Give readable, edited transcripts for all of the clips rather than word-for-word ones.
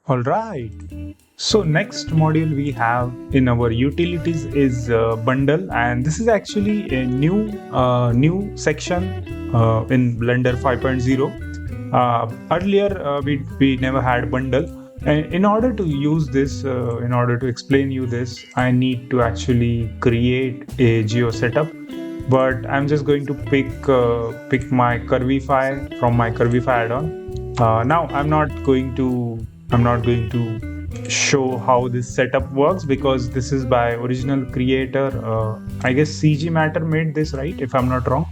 All right. So next module we have in our utilities is bundle, and this is actually a new section in Blender 5.0. Earlier we never had bundle, and in order to use this, in order to explain you this, I need to actually create a geo setup. But I'm just going to pick my Curvify from my Curvify add-on. Now I'm not going to show how this setup works because this is by original creator. I guess CG Matter made this, right? If I'm not wrong.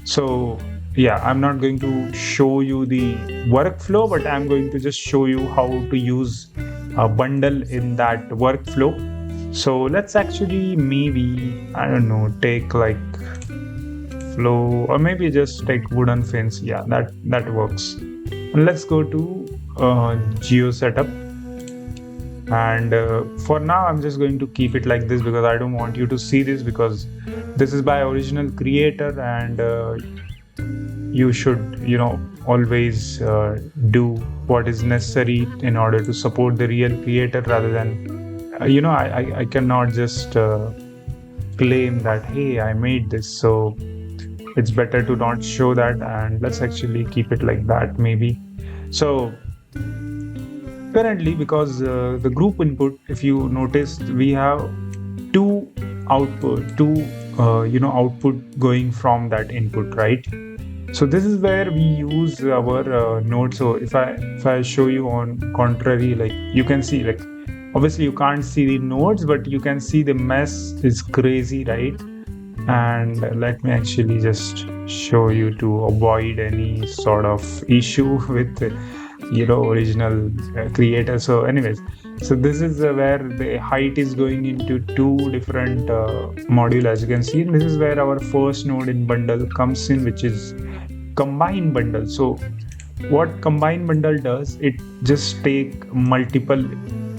So yeah, I'm not going to show you the workflow, but I'm going to just show you how to use a bundle in that workflow. So let's actually maybe, I don't know, take like flow, or maybe just take wooden fence. Yeah, that works. And let's go to geo setup. And for now I'm just going to keep it like this because I don't want you to see this, because this is by original creator, and you should always do what is necessary in order to support the real creator, rather than I cannot just claim that, hey, I made this. So it's better to not show that, and let's actually keep it like that maybe. So currently, because the group input, if you noticed, we have two output going from that input, right? So this is where we use our node. So if I show you on contrary, like you can see, like obviously you can't see the nodes, but you can see the mess is crazy, right? And let me actually just show you to avoid any sort of issue with original creator. So anyways, so this is where the height is going into two different module, as you can see. And this is where our first node in bundle comes in, which is combine bundle. So what combine bundle does, it just take multiple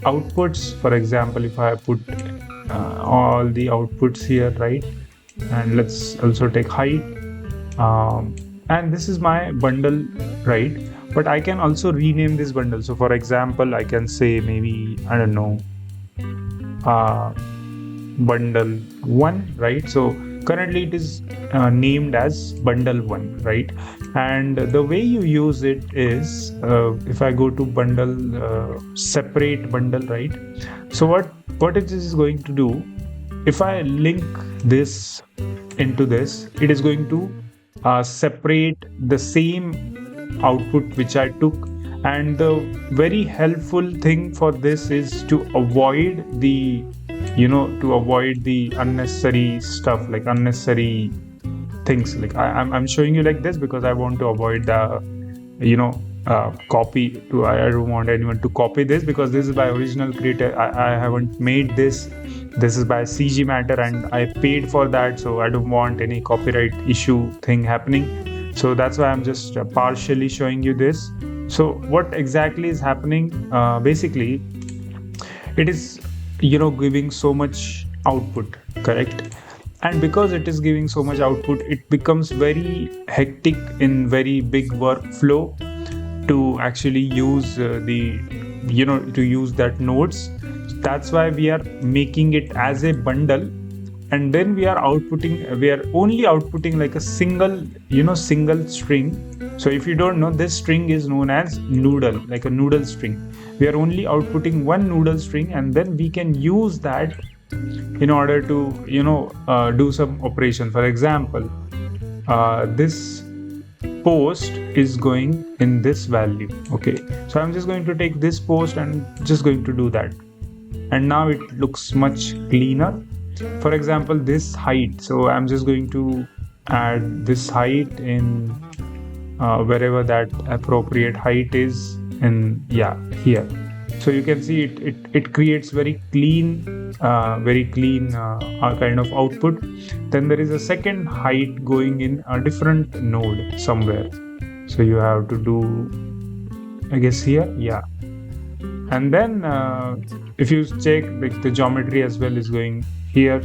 outputs. For example, if I put all the outputs here, right, and let's also take height, and this is my bundle, right? But I can also rename this bundle. So for example, I can say maybe, I don't know, bundle 1, right? So currently it is named as bundle 1, right? And the way you use it is, if I go to bundle, separate bundle, right? So what it is going to do, if I link this into this, it is going to separate the same output which I took. And the very helpful thing for this is to avoid the unnecessary stuff, like unnecessary things. Like I'm showing you like this because I want to avoid the copy. I don't want anyone to copy this, because this is by original creator. I haven't made this. This is by CG Matter and I paid for that, so I don't want any copyright issue thing happening. So that's why I'm just partially showing you this. So what exactly is happening? Basically, it is giving so much output, correct? And because it is giving so much output, it becomes very hectic in very big workflow to actually use to use that nodes. That's why we are making it as a bundle, and then we are only outputting like a single string. So if you don't know, this string is known as noodle, like a noodle string. We are only outputting one noodle string, and then we can use that in order to do some operation. For example, this post is going in this value. Okay, so I'm just going to take this post and just going to do that, and now it looks much cleaner. For example, this height, so I'm just going to add this height in wherever that appropriate height is, and here. So you can see it creates very clean kind of output. Then there is a second height going in a different node somewhere. So you have to do, I guess, here, yeah. And then if you check, like the geometry as well is going here,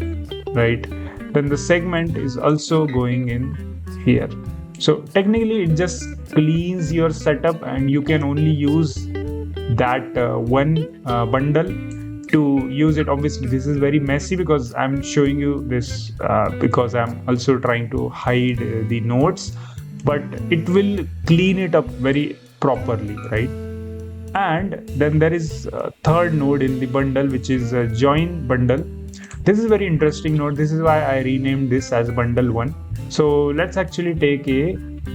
right? Then the segment is also going in here. So technically it just cleans your setup, and you can only use that one bundle to use it. Obviously this is very messy because I'm showing you this because I'm also trying to hide the nodes, but it will clean it up very properly, right? And then there is a third node in the bundle, which is a join bundle. This is a very interesting node. This is why I renamed this as bundle 1. So let's actually take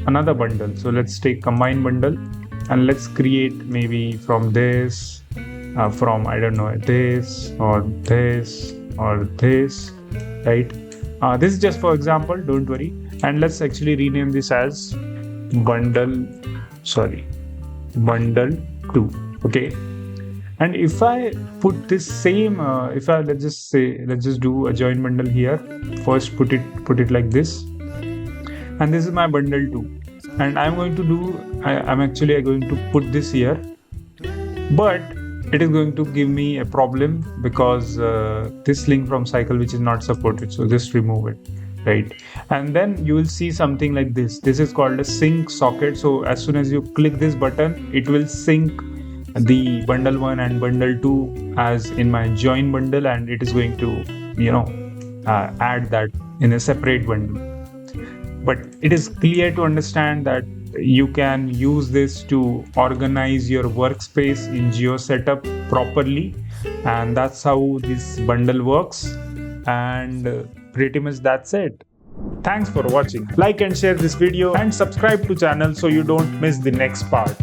another bundle. So let's take combine bundle and let's create maybe from this, from I don't know, this or this or this, right? This is just for example, don't worry. And let's actually rename this as bundle, bundle 2. Okay. And if I put this same, if I let's just do a join bundle here. First put it like this, and this is my bundle 2. And I'm going to do, I'm actually going to put this here, but it is going to give me a problem because this link from cycle which is not supported. So just remove it, right? And then you will see something like this. This is called a sync socket. So as soon as you click this button, it will sync the bundle 1 and bundle 2 as in my join bundle, and it is going to add that in a separate bundle. But it is clear to understand that you can use this to organize your workspace in Geo setup properly, and that's how this bundle works. And pretty much that's it. Thanks for watching. Like and share this video and subscribe to channel so you don't miss the next part.